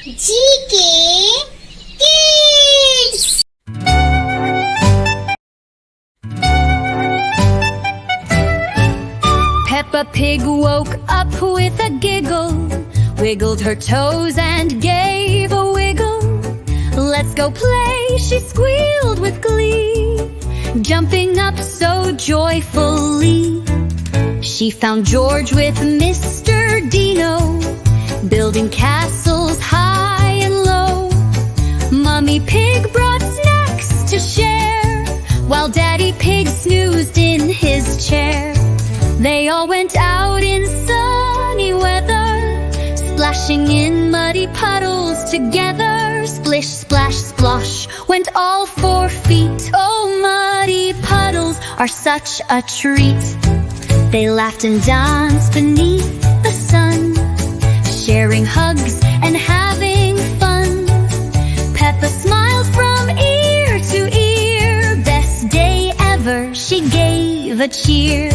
GK Kids! Peppa Pig woke up with a giggle, wiggled her toes and gave a wiggle. Let's go play, she squealed with glee, jumping up so joyfully. She found George with Mr. Dino, building castles high and low. Mummy Pig brought snacks to share, while Daddy Pig snoozed in his chair. They all went out in sunny weather, splashing in muddy puddles together. Splish, splash, splosh, went all 4 feet. Oh, muddy puddles are such a treat. They laughed and danced beneath the sun, sharing hugs and having fun. Peppa smiled from ear to ear. Best day ever, she gave a cheer.